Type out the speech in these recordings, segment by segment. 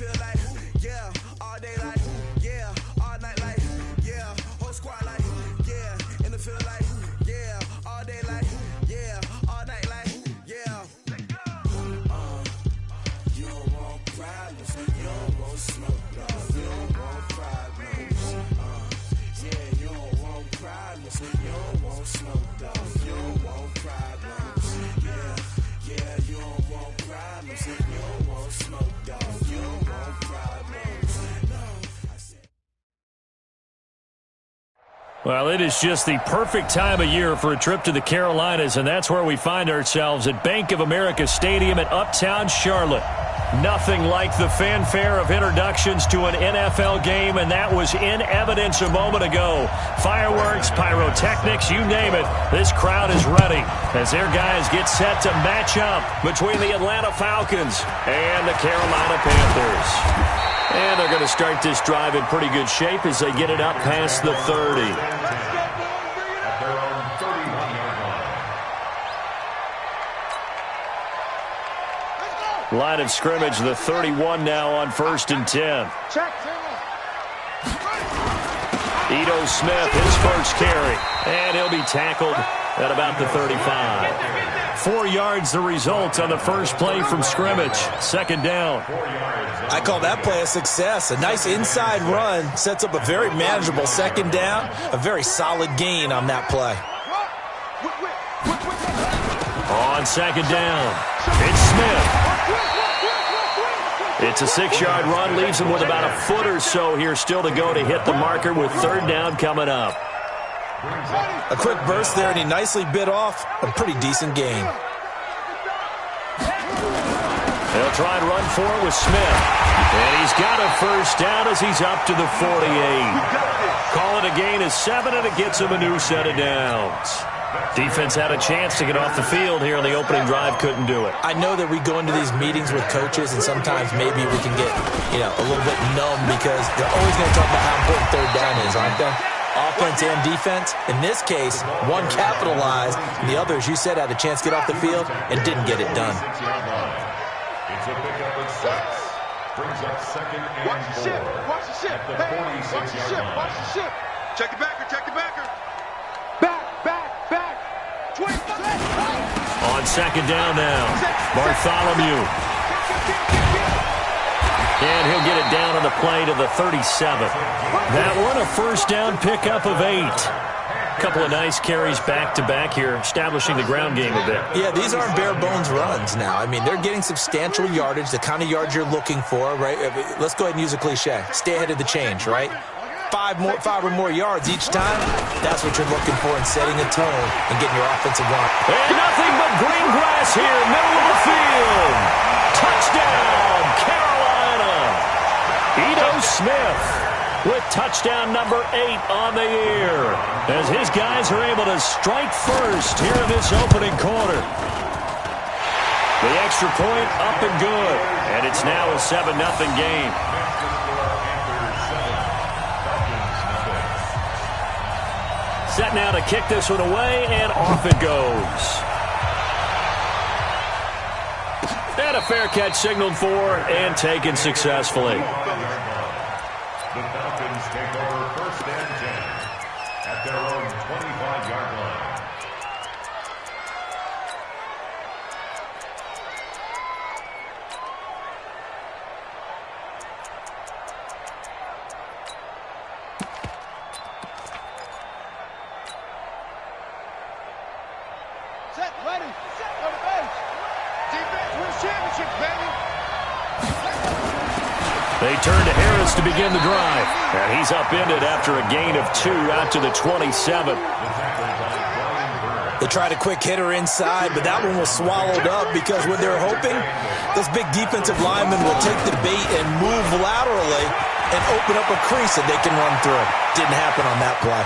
feel like, yeah, all day like, yeah, all night like, yeah, whole squad like, yeah, in the field like, yeah, all day like, yeah, all night like, yeah. You don't want problems, you don't want smoke, dog. You don't want problems. Yeah, you don't want problems, you don't want smoke, dog. You don't want problems. Yeah, you don't want problems, you don't want smoke, dog. You don't want problems. No. Well, it is just the perfect time of year for a trip to the Carolinas, and that's where we find ourselves at Bank of America Stadium in Uptown Charlotte. Nothing like the fanfare of introductions to an NFL game, and that was in evidence a moment ago. Fireworks, pyrotechnics, you name it. This crowd is ready as their guys get set to match up between the Atlanta Falcons and the Carolina Panthers. And they're going to start this drive in pretty good shape as they get it up past the 30. Line of scrimmage, the 31 now on 1st and 10. Ito Smith, his first carry. And he'll be tackled at about the 35. 4 yards the result on the first play from scrimmage. 2nd down. I call that play a success. A nice inside run sets up a very manageable 2nd down. A very solid gain on that play. On 2nd down, it's Smith. It's a 6-yard run, leaves him with about a foot or so here still to go to hit the marker with 3rd down coming up. A quick burst there, and he nicely bit off a pretty decent gain. They'll try and run for it with Smith. And he's got a 1st down as he's up to the 48. Call it a gain of 7, and it gets him a new set of downs. Defense had a chance to get off the field here in the opening drive, couldn't do it. I know that we go into these meetings with coaches, and sometimes maybe we can get, a little bit numb because they're always going to talk about how important 3rd down is, aren't they? Offense and defense. In this case, one capitalized, and the other, as you said, had a chance to get off the field and didn't get it done. It's a pickup at 6. Brings up 2nd and 4. Watch the ship. Watch the ship. Hey, watch the ship. Watch the ship. Check the backer. Check the backer. Back. 20. On 2nd down now, Bartholomew. And he'll get it down on the play to the 37. That one a 1st down pickup of 8. Couple of nice carries back-to-back here, establishing the ground game a bit. Yeah, these aren't bare-bones runs now. I mean, they're getting substantial yardage, the kind of yards you're looking for, right? Let's go ahead and use a cliche. Stay ahead of the change, right? 5 or more yards each time, that's what you're looking for in setting a tone and getting your offensive line. And nothing but green grass here, middle of the field. Touchdown, Carolina. Ito Smith with touchdown number 8 on the year as his guys are able to strike first here in this opening quarter. The extra point up and good, and it's now a 7-0 game. Set now to kick this one away, and off it goes. And a fair catch signaled for and taken successfully. The Falcons take over 1st and 10 at their own 25-yard line. Set, ready. Set, go to base. Defense wins championships, baby. They turn to Harris to begin the drive. And he's upended after a gain of 2 out to the 27. They tried a quick hitter inside, but that one was swallowed up because what they're hoping, this big defensive lineman will take the bait and move laterally and open up a crease that they can run through. Didn't happen on that play.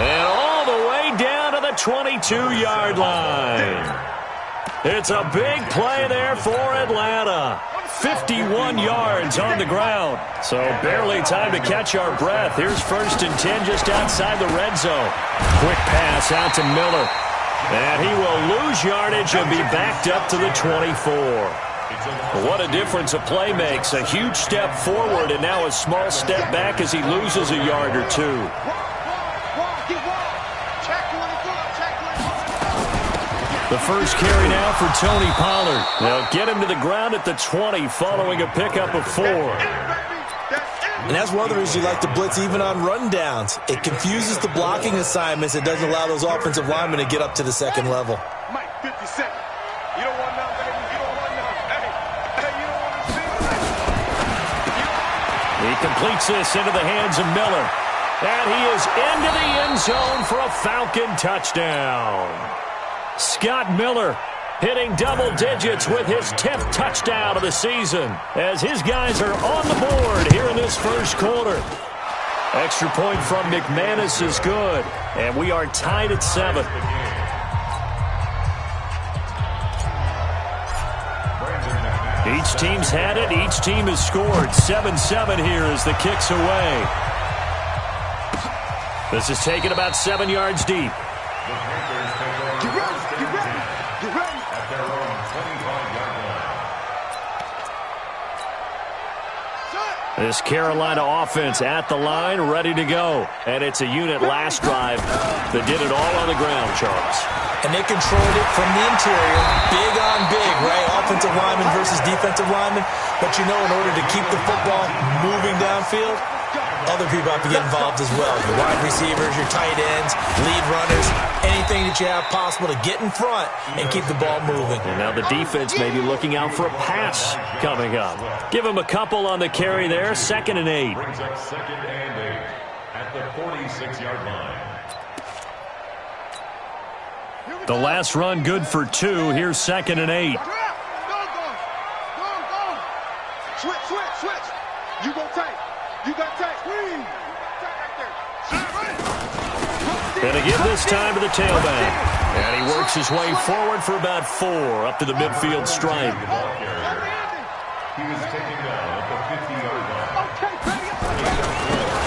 And all the way down to the 22-yard line. It's a big play there for Atlanta. 51 yards on the ground. So barely time to catch our breath. Here's 1st and 10 just outside the red zone. Quick pass out to Miller. And he will lose yardage and be backed up to the 24. What a difference a play makes. A huge step forward and now a small step back as he loses a yard or two. The first carry now for Tony Pollard. They'll get him to the ground at the 20 following a pickup of 4. And that's one of the reasons you like to blitz even on rundowns. It confuses the blocking assignments. It doesn't allow those offensive linemen to get up to the second level. Mike, 57. You don't want none, baby. You don't want none. Hey, you don't want to see. He completes this into the hands of Miller. And he is into the end zone for a Falcon touchdown. Scott Miller hitting double digits with his 10th touchdown of the season as his guys are on the board here in this first quarter. Extra point from McManus is good, and we are tied at 7. Each team's had it. Each team has scored. 7-7 here as the kick's away. This is taken about 7 yards deep. This Carolina offense at the line, ready to go. And it's a unit last drive that did it all on the ground, Charles. And they controlled it from the interior. Big on big, right? Offensive lineman versus defensive lineman. But you know, in order to keep the football moving downfield, other people have to get involved as well. Your wide receivers, your tight ends, lead runners, anything that you have possible to get in front and keep the ball moving. And now the defense may be looking out for a pass coming up. Give him a couple on the carry there. 2nd and 8. Brings up 2nd and 8 at the 46-yard line. The last run good for 2. Here's 2nd and 8. Go. Switch. You go tight. You got tight. And again this time to the tailback. And he works his way forward for about 4 up to the midfield stripe. He was taken down at the 50-yard line.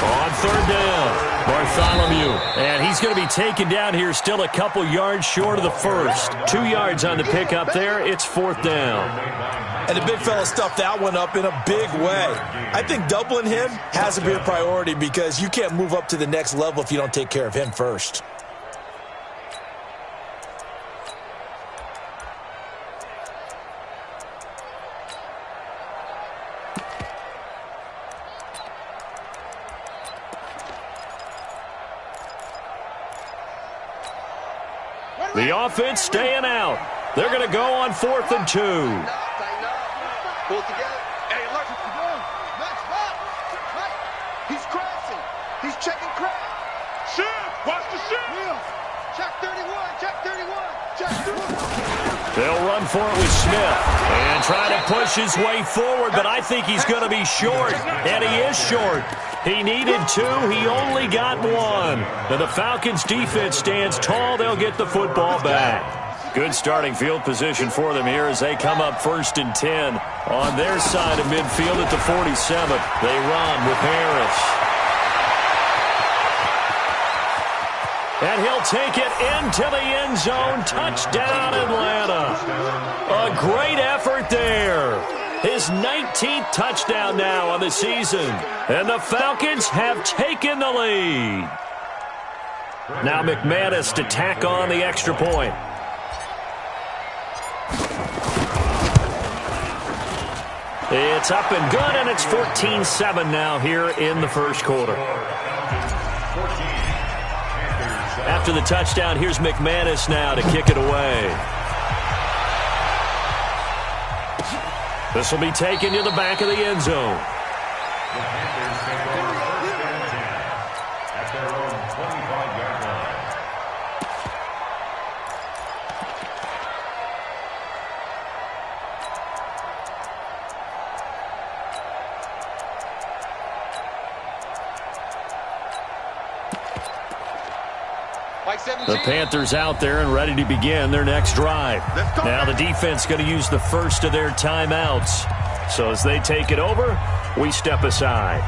On 3rd down, Bartholomew. And he's going to be taken down here still a couple yards short of the first. 2 yards on the pickup there. It's 4th down. And the big fella stuffed that one up in a big way. I think doubling him has to be a priority because you can't move up to the next level if you don't take care of him first. The offense staying out. They're going to go on 4th and 2. Pull it together. Hey, look. Next spot. Right. He's crossing. He's checking crack. Shift. Watch the shift. Check 31. Check 31. Check 31. They'll run for it with Smith and try to push his way forward, but I think he's going to be short, and he is short. He needed 2. He only got 1. And the Falcons' defense stands tall. They'll get the football back. Good starting field position for them here as they come up 1st and 10 on their side of midfield at the 47. They run with Harris. And he'll take it into the end zone. Touchdown, Atlanta. A great effort there. His 19th touchdown now on the season. And the Falcons have taken the lead. Now McManus to tack on the extra point. It's up and good, and it's 14-7 now here in the first quarter. After the touchdown, here's McManus now to kick it away. This will be taken to the back of the end zone. At their own 25-yard line. The Panthers out there and ready to begin their next drive. Now the defense going to use the first of their timeouts. So as they take it over, we step aside.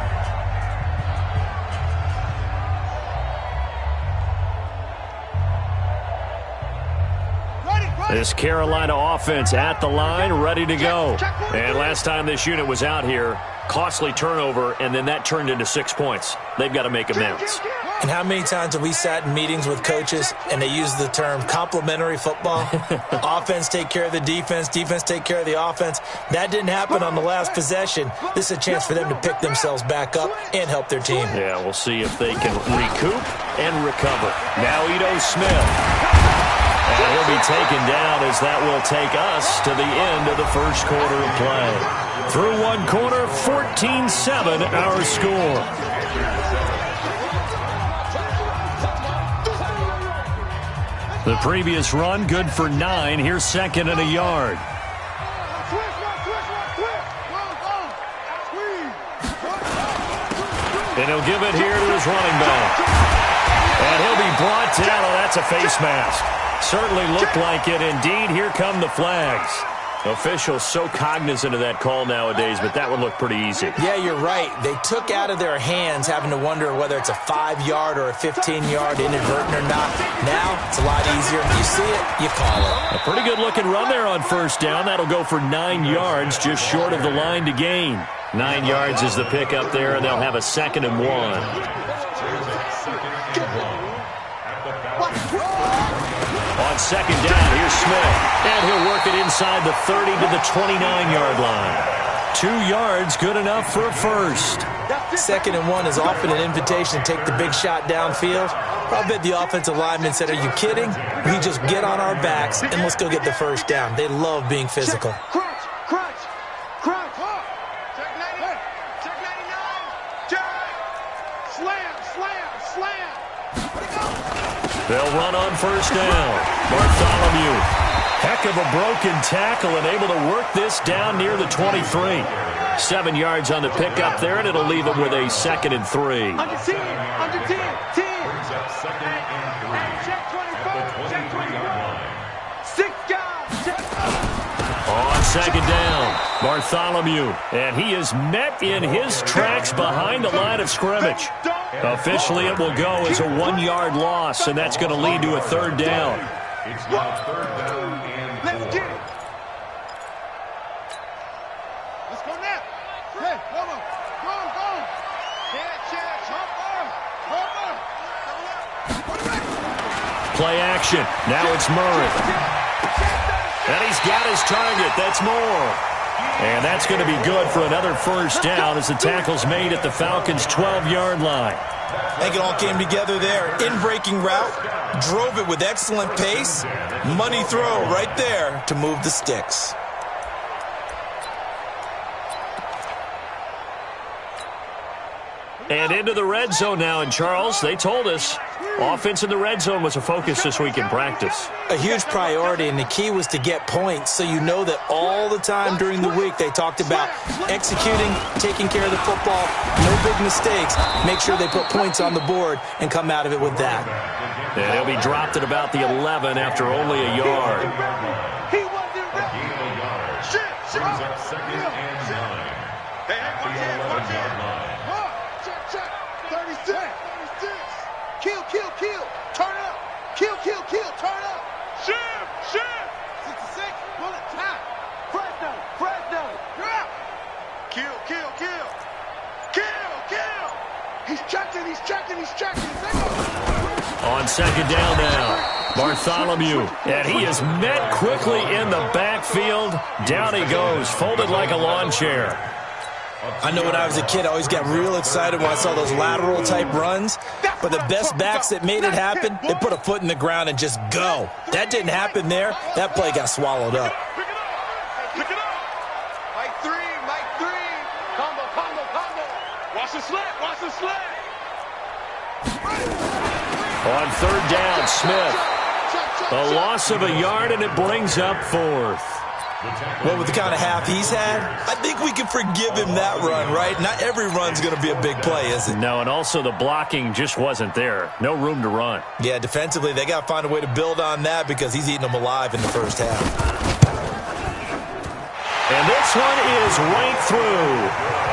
This Carolina offense at the line, ready to go. And last time this unit was out here, costly turnover, and then that turned into 6 points. They've got to make amends. And how many times have we sat in meetings with coaches and they use the term complementary football? Offense take care of the defense, defense take care of the offense. That didn't happen on the last possession. This is a chance for them to pick themselves back up and help their team. Yeah, we'll see if they can recoup and recover. Now Ito Smith. And he'll be taken down as that will take us to the end of the first quarter of play. Through one quarter, 14-7 our score. The previous run, good for 9. Here's second and a yard. And he'll give it here to his running back. And he'll be brought down. Oh, that's a face mask. Certainly looked like it. Indeed, here come the flags. Officials so cognizant of that call nowadays, but that would look pretty easy. Yeah, you're right. They took out of their hands having to wonder whether it's a 5-yard or a 15-yard inadvertent or not. Now, it's a lot easier. If you see it, you call it. A pretty good-looking run there on first down. That'll go for 9 yards, just short of the line to gain. 9 yards is the pick up there, and they'll have a 2nd and 1. On second down, here's Smith. And he'll work it inside the 30 to the 29-yard line. 2 yards, good enough for a first. 2nd and 1 is often an invitation to take the big shot downfield. I'll bet the offensive lineman said, are you kidding? We just get on our backs and let's go get the first down. They love being physical. Crunch, crunch, crunch. Check 90, check 99. Check. Slam, slam, slam. They'll run on first down. Bartholomew. Heck of a broken tackle and able to work this down near the 23. 7 yards on the pickup there, and it'll leave them with a 2nd and 3. Under 10, 10. Brings up 2nd and 3. Check 24, check 24. 6 guys, check. On second down, Bartholomew. And he is met in his tracks behind the line of scrimmage. Officially, it will go as a 1-yard loss, and that's going to lead to a 3rd down. It's now 3rd down and 4. Let's get it. Let's go now. Hey, come on. Go. Check. Hopper. Play action. Now it's Murray. And he's got his target. That's Moore. And that's going to be good for another first down as the tackle's made at the Falcons' 12-yard line. I think it all came together there. In-breaking route, drove it with excellent pace. Money throw right there to move the sticks. And into the red zone now. And, Charles, they told us offense in the red zone was a focus this week in practice. A huge priority, and the key was to get points. So you know that all the time during the week they talked about executing, taking care of the football, no big mistakes. Make sure they put points on the board and come out of it with that. And he'll be dropped at about the 11 after only a yard. He wasn't ready. Shit. Brings up 2nd and 9. Hey, watch it. Check. 36. Kill. Turn up. Kill. Turn up. Shoot. 66. Bullet time. Fresno. Yeah. Kill. He's checking. On second down now, Bartholomew. And he is met quickly in the backfield. Down he goes, folded like a lawn chair. I know when I was a kid, I always got real excited when I saw those lateral-type runs. But the best backs that made it happen, they put a foot in the ground and just go. That didn't happen there. That play got swallowed up. Pick it up. Mike 3. Combo. Watch the slant. On third down, Smith. A loss of a yard, and it brings up 4th. Well, with the kind of half he's had, I think we can forgive him that run, right? Not every run's going to be a big play, is it? No, and also the blocking just wasn't there. No room to run. Yeah, defensively, they got to find a way to build on that because he's eating them alive in the first half. And this one is right through.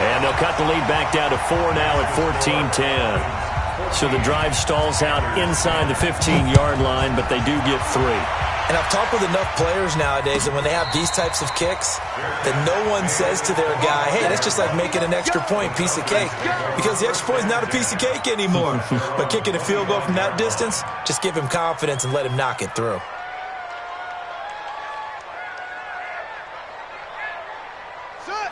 And they'll cut the lead back down to 4 now at 14-10. So the drive stalls out inside the 15-yard line, but they do get 3. And I've talked with enough players nowadays that when they have these types of kicks, that no one says to their guy, hey, that's just like making an extra point, piece of cake. Because the extra point is not a piece of cake anymore. But kicking a field goal from that distance, just give him confidence and let him knock it through.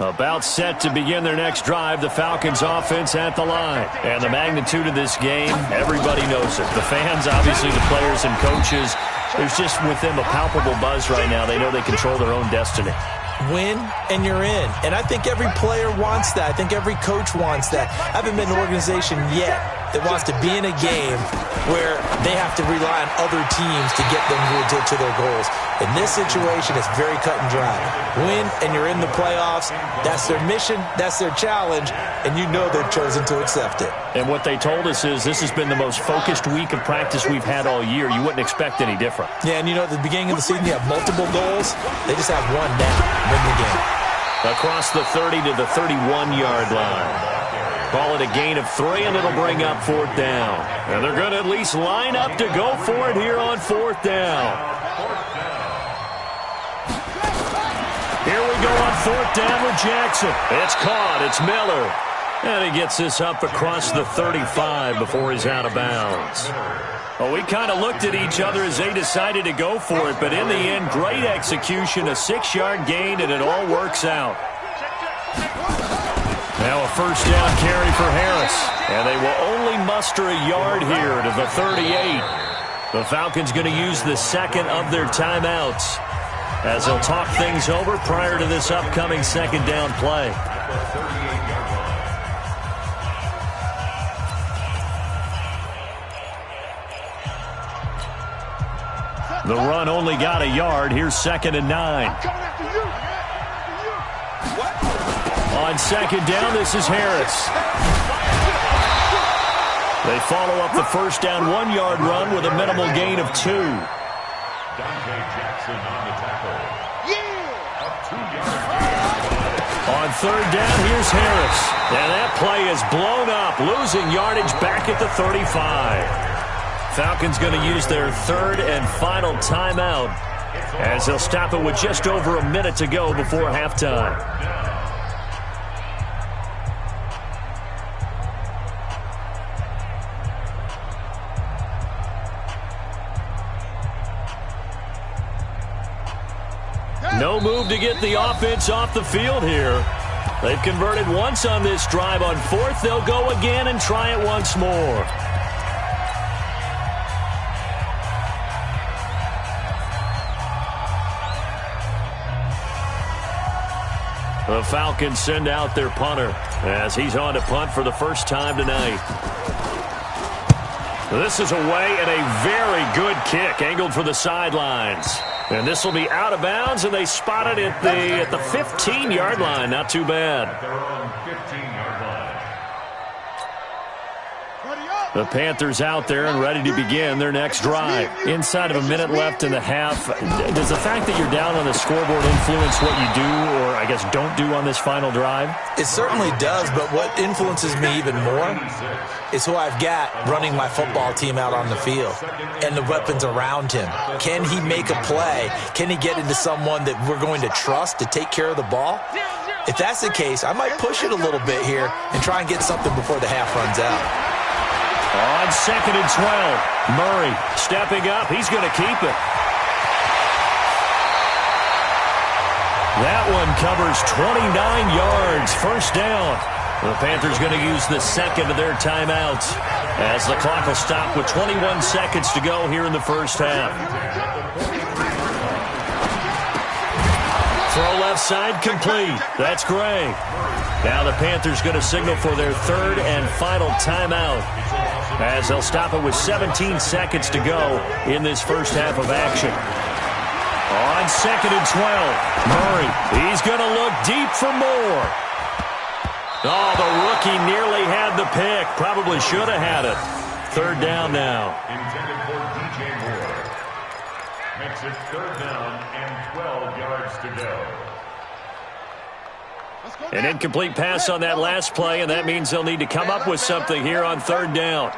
About set to begin their next drive, the Falcons offense at the line. And the magnitude of this game, everybody knows it. The fans, obviously the players and coaches, there's just with them a palpable buzz right now. They know they control their own destiny. Win, and you're in. And I think every player wants that. I think every coach wants that. I haven't been in an organization yet that wants to be in a game where they have to rely on other teams to get them to their goals. In this situation, it's very cut and dry. Win, and you're in the playoffs. That's their mission. That's their challenge. And you know they've chosen to accept it. And what they told us is this has been the most focused week of practice we've had all year. You wouldn't expect any different. Yeah, and you know, at the beginning of the season, you have multiple goals. They just have one now. Win the game. Across the 30 to the 31-yard line. Call it a gain of 3, and it'll bring up 4th down. And they're going to at least line up to go for it here on 4th down. Here we go on 4th down with Jackson. It's caught. It's Miller. And he gets this up across the 35 before he's out of bounds. Well, we kind of looked at each other as they decided to go for it, but in the end, great execution, a 6-yard gain, and it all works out. Now a 1st down carry for Harris, and they will only muster a yard here to the 38. The Falcons going to use the second of their timeouts as they'll talk things over prior to this upcoming 2nd down play. The run only got a yard. Here's 2nd and 9. On 2nd down, this is Harris. They follow up the 1st down 1-yard run with a minimal gain of 2. On 3rd down, here's Harris. And that play is blown up, losing yardage back at the 35. Falcons going to use their 3rd and final timeout as they'll stop it with just over a minute to go before halftime. No move to get the offense off the field here. They've converted once on this drive. On 4th, they'll go again and try it once more. The Falcons send out their punter as he's on to punt for the first time tonight. This is away and a very good kick angled for the sidelines. And this will be out of bounds, and they spot it at the 15-yard line. Not too bad. The Panthers out there and ready to begin their next drive. Inside of a minute left in the half, does the fact that you're down on the scoreboard influence what you do or, I guess, don't do on this final drive? It certainly does, but what influences me even more is who I've got running my football team out on the field and the weapons around him. Can he make a play? Can he get into someone that we're going to trust to take care of the ball? If that's the case, I might push it a little bit here and try and get something before the half runs out. On 2nd and 12, Murray stepping up. He's going to keep it. That one covers 29 yards. 1st down. The Panthers going to use the 2nd of their timeouts as the clock will stop with 21 seconds to go here in the first half. Throw left side complete. That's Gray. Now the Panthers going to signal for their 3rd and final timeout as they'll stop it with 17 seconds to go in this first half of action. On 2nd and 12, Murray, he's going to look deep for more. Oh, the rookie nearly had the pick. Probably should have had it. 3rd down now. Intended for DJ Moore. Makes it 3rd down and 12 yards to go. An incomplete pass on that last play, and that means they'll need to come up with something here on 3rd down.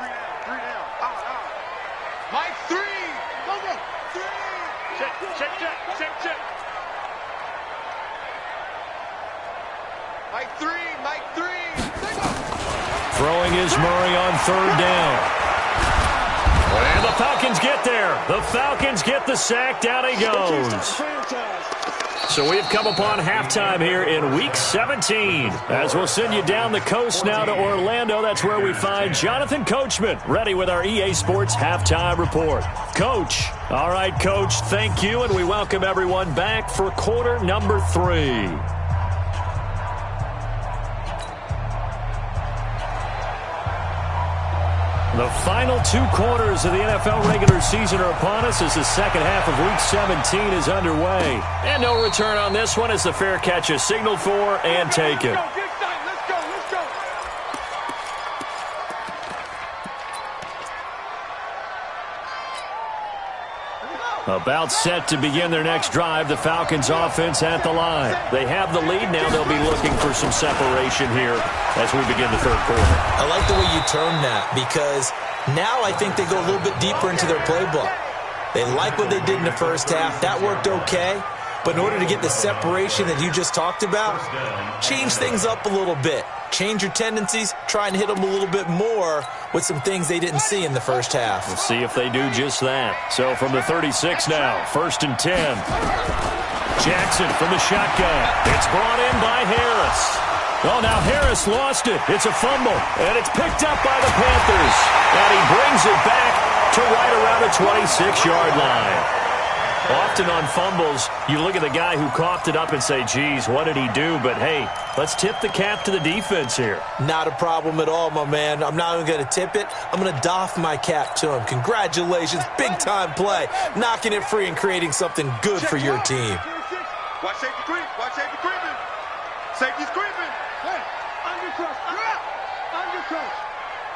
Mike 3, Mike 3. Throwing is Murray on third down. And the Falcons get there. The Falcons get the sack. Down he goes. So we've come upon halftime here in Week 17. As we'll send you down the coast now to Orlando. That's where we find Jonathan Coachman ready with our EA Sports Halftime Report. Coach. All right, Coach, thank you, and we welcome everyone back for quarter number 3. The final 2 quarters of the NFL regular season are upon us as the second half of Week 17 is underway. And no return on this one as the fair catch is signaled for and taken. About set to begin their next drive, the Falcons offense at the line. They have the lead now. They'll be looking for some separation here as we begin the third quarter. I like the way you term that because now I think they go a little bit deeper into their playbook. They like what they did in the first half. That worked okay. But in order to get the separation that you just talked about, change things up a little bit. Change your tendencies, try and hit them a little bit more with some things they didn't see in the first half. We'll see if they do just that. So from the 36 now, 1st and 10. Jackson from the shotgun. It's brought in by Harris. Oh, now Harris lost it. It's a fumble, and it's picked up by the Panthers. And he brings it back to right around the 26-yard line. Often on fumbles, you look at the guy who coughed it up and say, geez, what did he do? But, hey, let's tip the cap to the defense here. Not a problem at all, my man. I'm not even going to tip it. I'm going to doff my cap to him. Congratulations. Big-time play. Knocking it free and creating something good for your team. Watch safety creep. Watch safety creeping. Safety's creeping. Hey, undercross.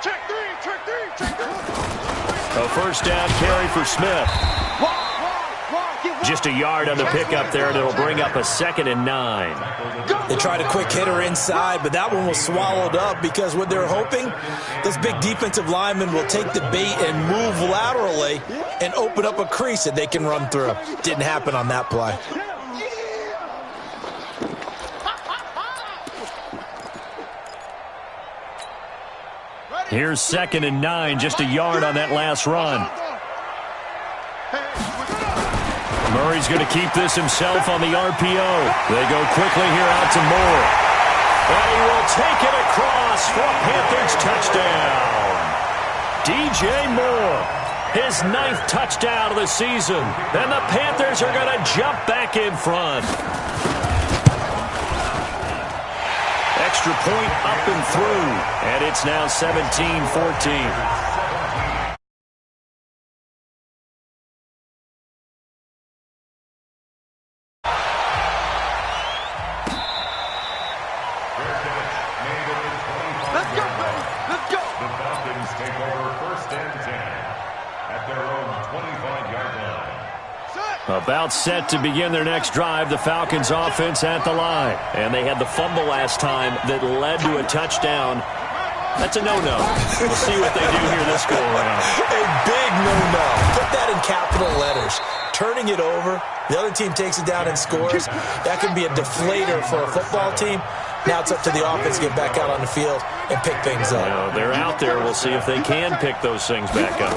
Check 3, check 3, check 3. A first down carry for Smith. Just a yard on the pickup there, and it'll bring up a 2nd and 9. They tried a quick hitter inside, but that one was swallowed up because what they're hoping, those big defensive linemen will take the bait and move laterally and open up a crease that they can run through. Didn't happen on that play. Here's 2nd and 9, just a yard on that last run. Murray's going to keep this himself on the RPO. They go quickly here out to Moore. And he will take it across for a Panthers touchdown. DJ Moore, his 9th touchdown of the season. And the Panthers are going to jump back in front. Extra point up and through. And it's now 17-14. About set to begin their next drive, the Falcons offense at the line. And they had the fumble last time that led to a touchdown. That's a no-no. We'll see what they do here this go-around. A big no-no. Put that in capital letters. Turning it over, the other team takes it down and scores. That can be a deflator for a football team. Now it's up to the offense to get back out on the field and pick things up. Well, they're out there. We'll see if they can pick those things back up.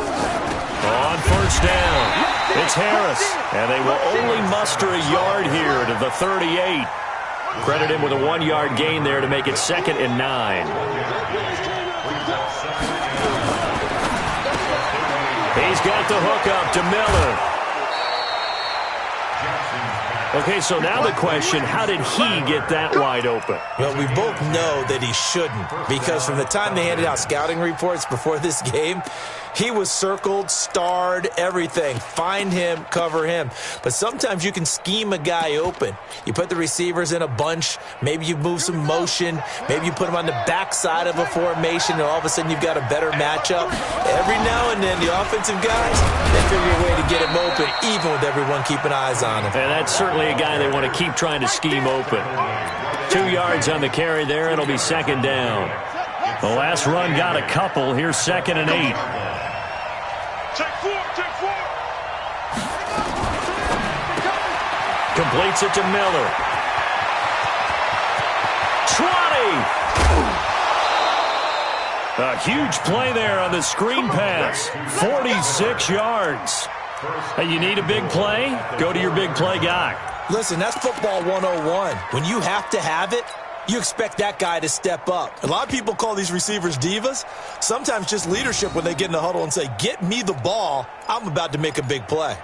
On first down, it's Harris. And they will only muster a yard here to the 38. Credit him with a 1-yard gain there to make it 2nd and 9. He's got the hook up to Miller. Okay, so now the question, how did he get that wide open? Well, we both know that he shouldn't, because from the time they handed out scouting reports before this game, he was circled, starred, everything. Find him, cover him. But sometimes you can scheme a guy open. You put the receivers in a bunch. Maybe you move some motion. Maybe you put them on the backside of a formation, and all of a sudden you've got a better matchup. Every now and then, the offensive guys, they figure a way to get him open, even with everyone keeping eyes on him. And that's certainly a guy they want to keep trying to scheme open. 2 yards on the carry there. It'll be 2nd down. The last run got a couple. Here's 2nd and 8. Check 4, check 4. Completes it to Miller. 20 A huge play there on the screen pass. 46 yards. Hey, you need a big play? Go to your big play guy. Listen, that's football 101. When you have to have it, you expect that guy to step up. A lot of people call these receivers divas. Sometimes just leadership when they get in the huddle and say, get me the ball. I'm about to make a big play.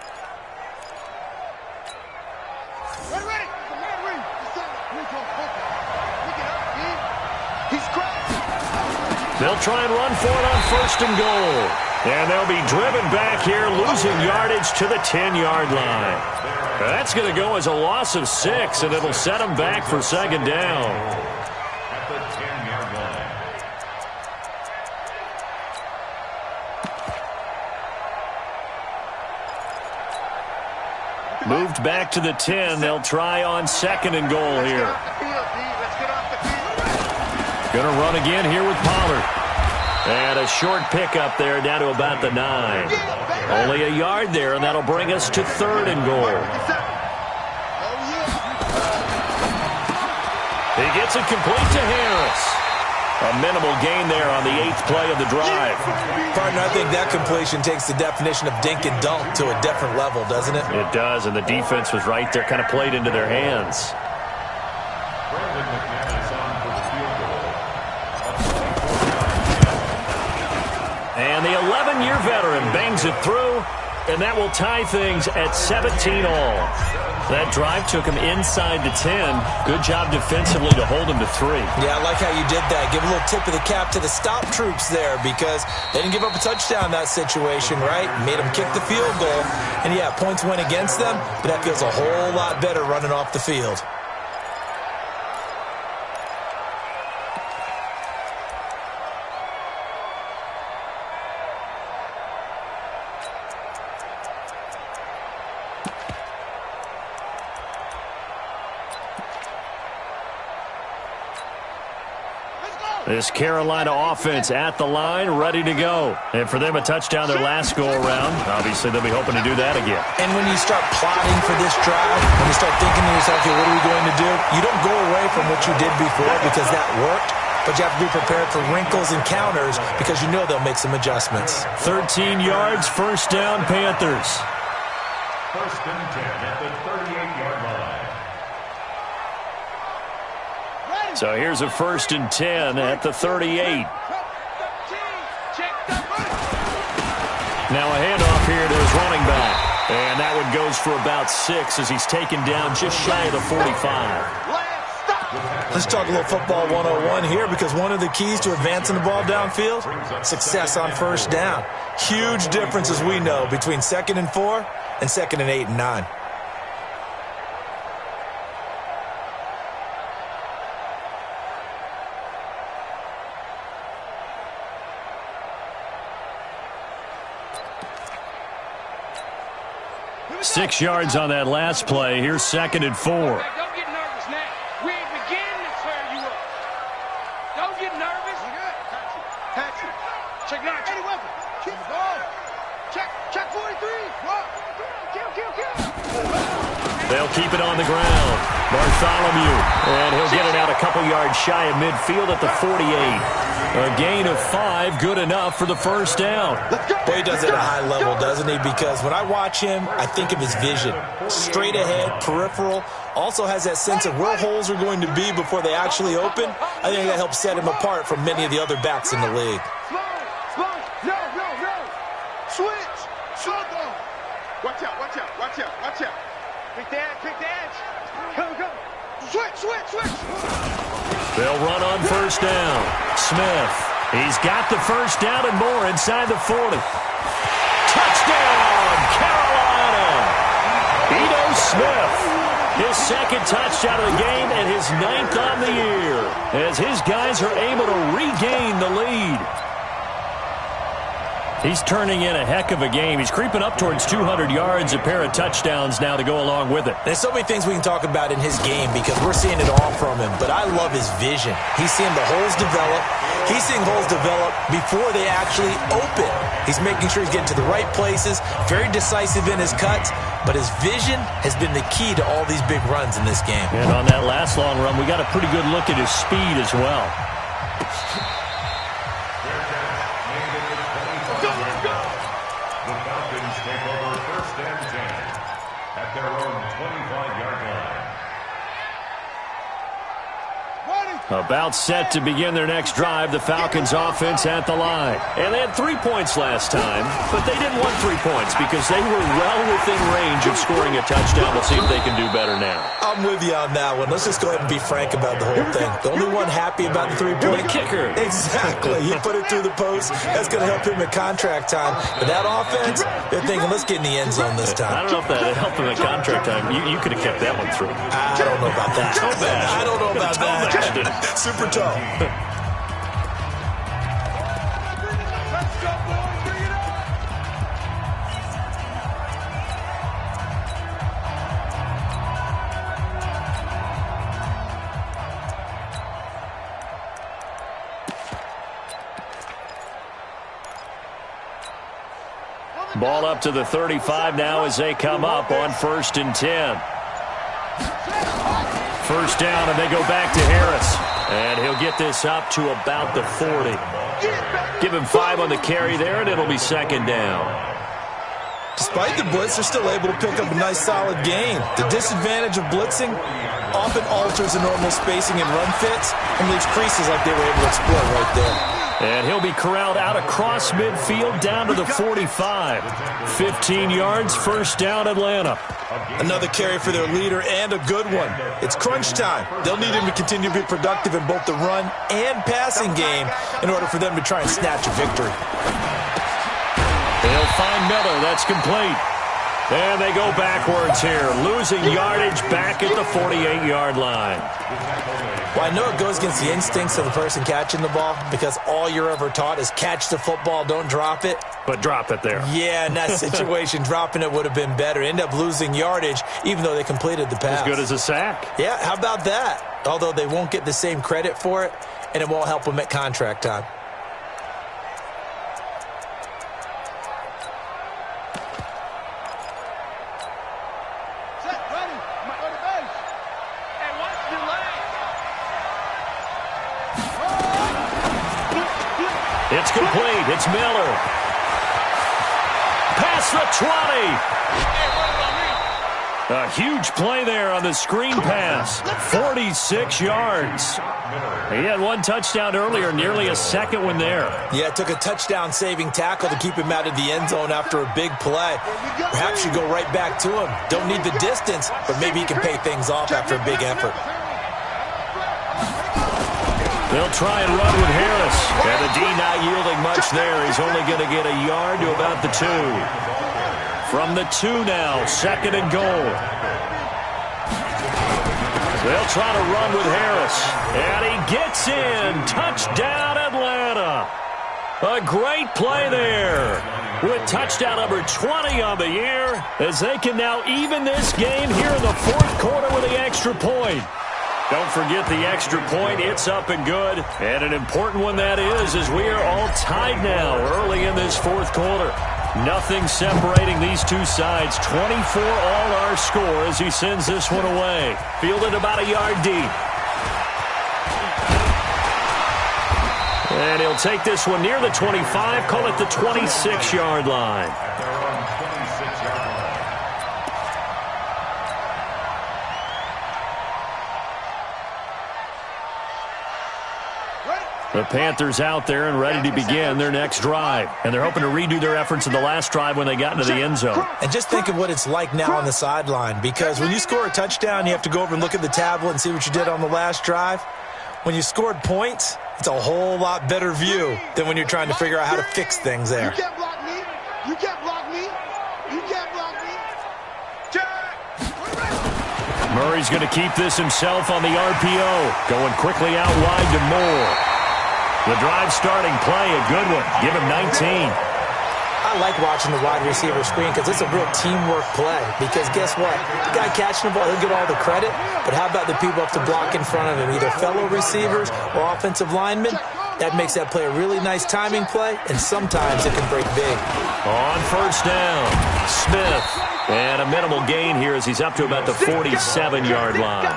They'll try and run for it on 1st and goal. And they'll be driven back here, losing yardage to the 10-yard line. That's going to go as a loss of 6, and it'll set them back for 2nd down. At the 10-yard line. Moved back to the 10. They'll try on 2nd and goal here. Going to run again here with Pollard. And a short pickup there down to about the 9. Only a yard there, and that'll bring us to 3rd and goal. He gets it complete to Harris. A minimal gain there on the 8th play of the drive. Partner, I think that completion takes the definition of dink and dunk to a different level, doesn't it? It does, and the defense was right there, kind of played into their hands. And the 11-year veteran bangs it through, and that will tie things at 17 all. That drive took him inside the 10. Good job defensively to hold him to 3. Yeah, I like how you did that. Give a little tip of the cap to the stop troops there because they didn't give up a touchdown in that situation, right? Made them kick the field goal. And, yeah, points went against them, but that feels a whole lot better running off the field. This Carolina offense at the line, ready to go. And for them, a touchdown their last go-around. Obviously, they'll be hoping to do that again. And when you start plotting for this drive, when you start thinking to yourself, okay, what are we going to do? You don't go away from what you did before because that worked, but you have to be prepared for wrinkles and counters because you know they'll make some adjustments. 13 yards, 1st down, Panthers. 1st and 10 at the 38-yard line. So here's a 1st and 10 at the 38. Now a handoff here to his running back. And that one goes for about 6 as he's taken down just shy of the 45. Let's talk a little football 101 here because one of the keys to advancing the ball downfield, success on 1st down. Huge difference, as we know, between 2nd and 4 and 2nd and 8 and 9. Six yards on that last play. Here's 2nd and 4. Don't get nervous now. We ain't beginning to tear you up. Don't get nervous. Patch it. Check it out. Eddie Weapon. Keep the ball. Check 43. They'll keep it on the ground. Bartholomew. And he'll get it out a couple yards shy of midfield at the 48. A gain of 5, good enough for the 1st down. Boy, he does it at a high level, doesn't he? Because when I watch him, I think of his vision. Straight ahead, peripheral. Also has that sense of where holes are going to be before they actually open. I think that helps set him apart from many of the other backs in the league. Slow. No. Switch. Watch out. Pick the edge. Go. Switch. They'll run on 1st down. Smith. He's got the 1st down and more inside the 40. Touchdown, Carolina! Ito Smith. His 2nd touchdown of the game and his 9th on the year as his guys are able to regain the lead. He's turning in a heck of a game. He's creeping up towards 200 yards, a pair of touchdowns now to go along with it. There's so many things we can talk about in his game because we're seeing it all from him, but I love his vision. He's seeing the holes develop. He's seeing holes develop before they actually open. He's making sure he's getting to the right places, very decisive in his cuts, but his vision has been the key to all these big runs in this game. And on that last long run, we got a pretty good look at his speed as well. About set to begin their next drive, the Falcons offense at the line. And they had 3 points last time, but they didn't want 3 points because they were well within range of scoring a touchdown. We'll see if they can do better now. I'm with you on that one. Let's just go ahead and be frank about the whole thing. The only one happy about the 3-point kicker. Exactly. You put it through the post. That's going to help him at contract time. But that offense, they're thinking, let's get in the end zone this time. I don't know if that helped him at contract time. You could have kept that one through. I don't know about that. I don't know about that. Super tall. Ball up to the 35 now as they come up on 1st and 10. First down, and they go back to Harris. And he'll get this up to about the 40. Give him 5 on the carry there, and it'll be 2nd down. Despite the blitz, they're still able to pick up a nice, solid gain. The disadvantage of blitzing often alters the normal spacing and run fits and leaves creases like they were able to exploit right there. And he'll be corralled out across midfield down to the 45. 15 yards, first down, Atlanta. Another carry for their leader and a good one. It's crunch time. They'll need him to continue to be productive in both the run and passing game in order for them to try and snatch a victory. They'll find Miller. That's complete. And they go backwards here, losing yardage back at the 48-yard line. Well, I know it goes against the instincts of the person catching the ball because all you're ever taught is catch the football, don't drop it. But drop it there. Yeah, in that situation, dropping it would have been better. End up losing yardage even though they completed the pass. As good as a sack. Yeah, how about that? Although they won't get the same credit for it, and it won't help them at contract time. It's complete. It's Miller. Past the 20. A huge play there on the screen pass. 46 yards. He had 1 touchdown earlier, nearly a second one there. Yeah, it took a touchdown-saving tackle to keep him out of the end zone after a big play. Perhaps you go right back to him. Don't need the distance, but maybe he can pay things off after a big effort. They'll try and run with Harris. And the D not yielding much there. He's only going to get a yard to about the 2. From the 2 now, 2nd and goal. They'll try to run with Harris. And he gets in. Touchdown, Atlanta. A great play there. With touchdown number 20 on the year, as they can now even this game here in the 4th quarter with the extra point. Don't forget the extra point. It's up and good. And an important one that is, as we are all tied now early in this 4th quarter. Nothing separating these two sides. 24 all our score as he sends this one away. Fielded about a yard deep. And he'll take this one near the 25, call it the 26-yard line. The Panthers out there and ready to begin their next drive. And they're hoping to redo their efforts in the last drive when they got into the end zone. And just think of what it's like now on the sideline, because when you score a touchdown, you have to go over and look at the tablet and see what you did on the last drive. When you scored points, it's a whole lot better view than when you're trying to figure out how to fix things there. You can't block me. You can't block me. You can't block me. Murray's going to keep this himself on the RPO. Going quickly out wide to Moore. The drive starting play, a good one. Give him 19. I like watching the wide receiver screen because it's a real teamwork play. Because guess what? The guy catching the ball, he'll get all the credit. But how about the people up to block in front of him, either fellow receivers or offensive linemen? That makes that play a really nice timing play, and sometimes it can break big. On first down, Smith. And a minimal gain here as he's up to about the 47-yard line.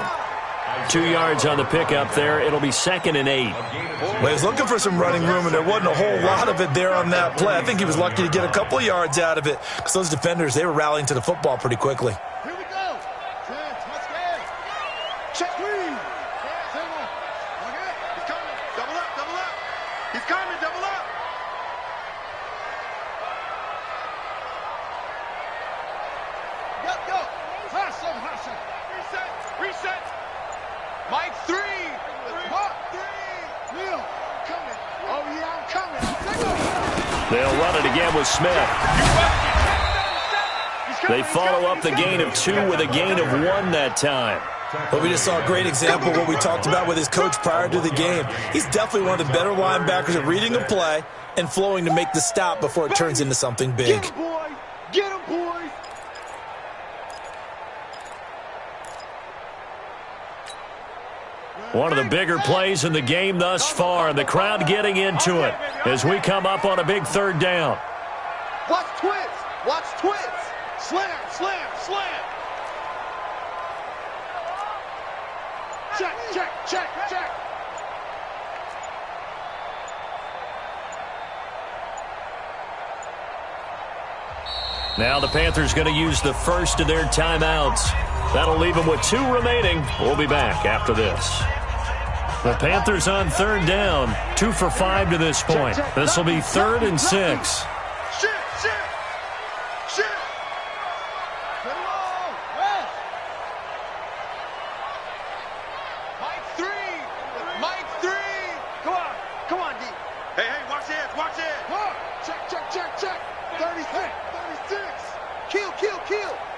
2 yards on the pickup there. It'll be 2nd and 8. Well, he was looking for some running room, and there wasn't a whole lot of it there on that play. I think he was lucky to get a couple of yards out of it because those defenders, they were rallying to the football pretty quickly. Here we go. Let's go. Check three. He's coming, double up. Go. Hustle. Reset. Mike 3. Mark 3. Neil, I'm coming. Oh, yeah, I'm coming. They'll run it again with Smith. They follow up the gain of 2 with a gain of 1 that time. But we just saw a great example of what we talked about with his coach prior to the game. He's definitely one of the better linebackers at reading a play and flowing to make the stop before it turns into something big. Get him, boys. Get him, boys. One of the bigger plays in the game thus far, and the crowd getting into it as we come up on a big 3rd down. Watch twist. Slam. Check. Now the Panthers going to use the first of their timeouts. That'll leave them with 2 remaining. We'll be back after this. The Panthers on 3rd down, 2 for 5 to this point. This will be 3rd and 6. Shit. Get along. Rest. Mike 3. Come on, D. Hey, watch the edge. Check. 36. Kill.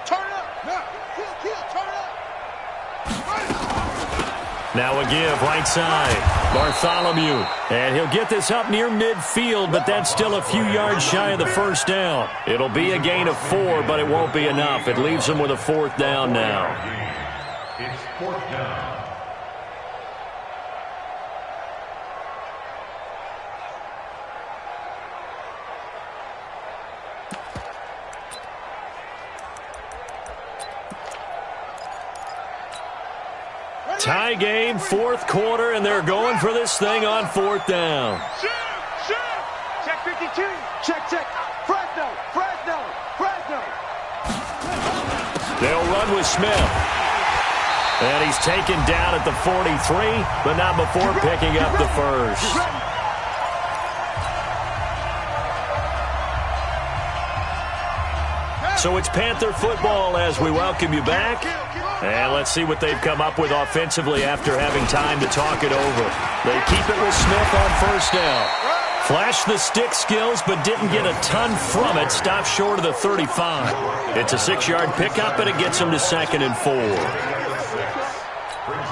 Turn up. Now. Kill. Turn up. Now a give right side. Bartholomew. And he'll get this up near midfield, but that's still a few yards shy of the 1st down. It'll be a gain of 4, but it won't be enough. It leaves them with a 4th down now. It's 4th down. Tie game, 4th quarter, and they're going for this thing on 4th down. Shoot. Check 52. Check. Fresno. They'll run with Smith. And he's taken down at the 43, but not before picking up the first. So it's Panther football as we welcome you back. And let's see what they've come up with offensively after having time to talk it over. They keep it with Smith on 1st down. Flashed the stick skills, but didn't get a ton from it. Stopped short of the 35. It's a 6-yard pickup, and it gets them to 2nd and 4. Brings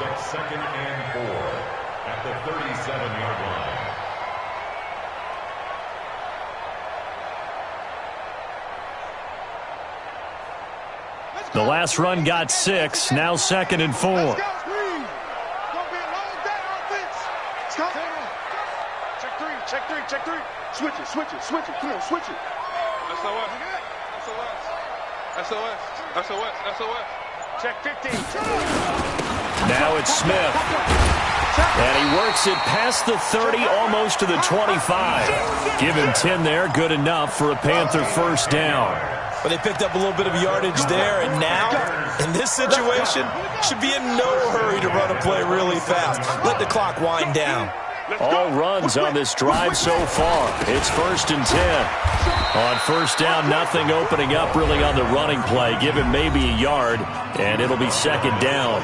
up 2nd and 4 at the 37-yard line. The last run got 6, now 2nd and 4. Let's go. It's gonna be a long day offense. Check three. Switch it. Come on, switch it. SOS. Check 15. Now it's Smith. And he works it past the 30, almost to the 25. Give him 10 there, good enough for a Panther 1st down. But they picked up a little bit of yardage there, and now, in this situation, should be in no hurry to run a play really fast. Let the clock wind down. All runs on this drive so far. It's 1st and 10. On 1st down, nothing opening up really on the running play. Give him maybe a yard, and it'll be 2nd down.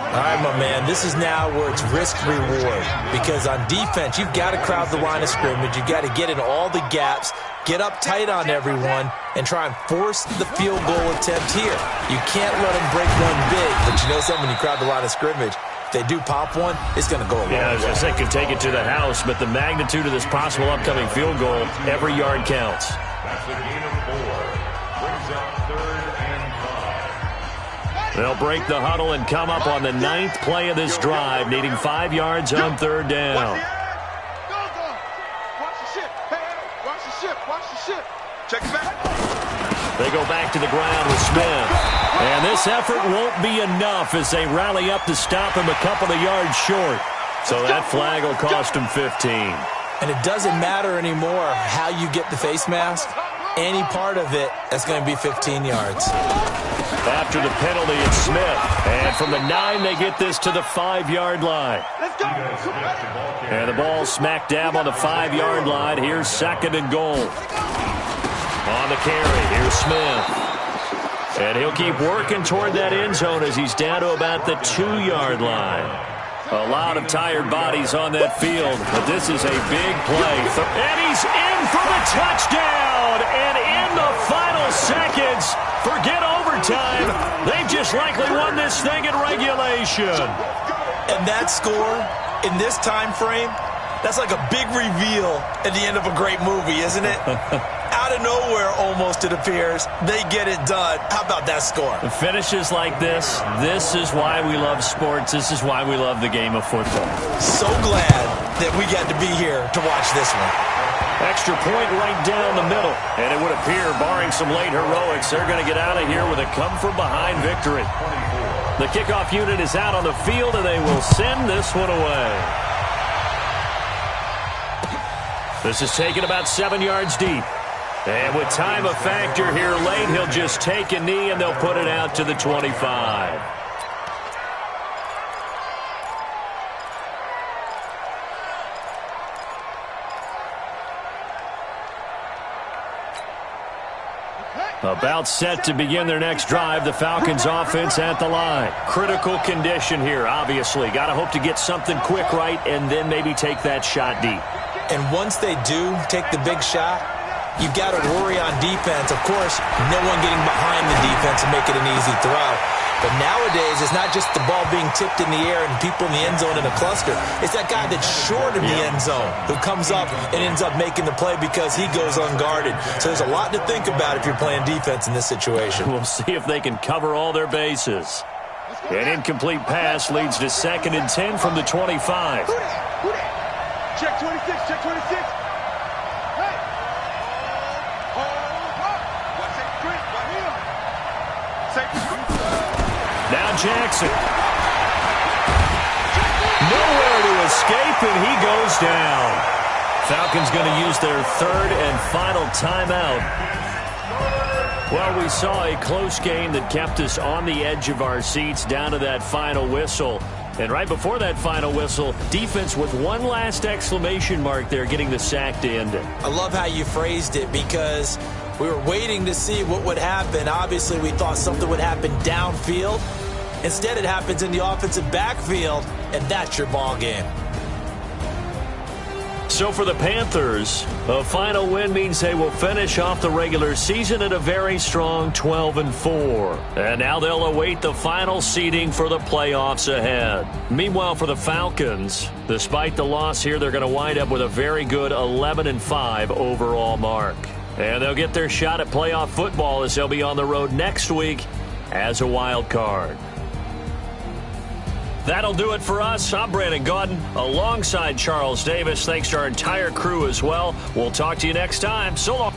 All right, my man, this is now where it's risk-reward. Because on defense, you've got to crowd the line of scrimmage. You've got to get in all the gaps, get up tight on everyone, and try and force the field goal attempt here. You can't let them break one big, but you know something, when you crowd the line of scrimmage, if they do pop one, it's going to go a long way. Yeah, I was going to say, could take it to the house, but the magnitude of this possible upcoming field goal, every yard counts. That's a gain of 4. Brings up 3rd and 5. They'll break the huddle and come up on the 9th play of this drive, needing 5 yards on 3rd down. Watch the ship. Check it back. They go back to the ground with Smith. And this effort won't be enough as they rally up to stop him a couple of yards short. So that flag will cost him 15. And it doesn't matter anymore how you get the face mask. Any part of it, that's going to be 15 yards. After the penalty, it's Smith. And from the 9, they get this to the 5-yard line. Let's go. And the ball smack dab on the 5-yard line. Here's 2nd and goal. On the carry, here's Smith. And he'll keep working toward that end zone as he's down to about the 2-yard line. A lot of tired bodies on that field, but this is a big play. And he's in for the touchdown! And in the final seconds, forget overtime. They've just likely won this thing in regulation. And that score, in this time frame, that's like a big reveal at the end of a great movie, isn't it? Out of nowhere, almost, it appears, they get it done. How about that score? The finishes like this is why we love sports. This is why we love the game of football. So glad that we got to be here to watch this one. Extra point right down the middle. And it would appear, barring some late heroics, they're going to get out of here with a come-from-behind victory. The kickoff unit is out on the field, and they will send this one away. This is taken about 7 yards deep. And with time a factor here late, he'll just take a knee, and they'll put it out to the 25. About set to begin their next drive, the Falcons offense at the line. Critical condition here, obviously. Got to hope to get something quick right and then maybe take that shot deep. And once they do take the big shot, you've got to worry on defense. Of course, no one getting behind the defense and making an easy throw. But nowadays, it's not just the ball being tipped in the air and people in the end zone in a cluster. It's that guy that's short of the end zone who comes up and ends up making the play because he goes unguarded. So there's a lot to think about if you're playing defense in this situation. We'll see if they can cover all their bases. An incomplete pass leads to 2nd and 10 from the 25. Check 26, check 26. Hey. Hold up. Watch that grip right here. Now Jackson. Nowhere to escape, and he goes down. Falcons going to use their 3rd and final timeout. Well, we saw a close game that kept us on the edge of our seats down to that final whistle. And right before that final whistle, defense with one last exclamation mark there, getting the sack to end it. I love how you phrased it because we were waiting to see what would happen. Obviously, we thought something would happen downfield. Instead, it happens in the offensive backfield, and that's your ball game. So for the Panthers, a final win means they will finish off the regular season at a very strong 12-4. And now they'll await the final seeding for the playoffs ahead. Meanwhile, for the Falcons, despite the loss here, they're going to wind up with a very good 11-5 overall mark. And they'll get their shot at playoff football as they'll be on the road next week as a wild card. That'll do it for us. I'm Brandon Gaudin alongside Charles Davis. Thanks to our entire crew as well. We'll talk to you next time. So long.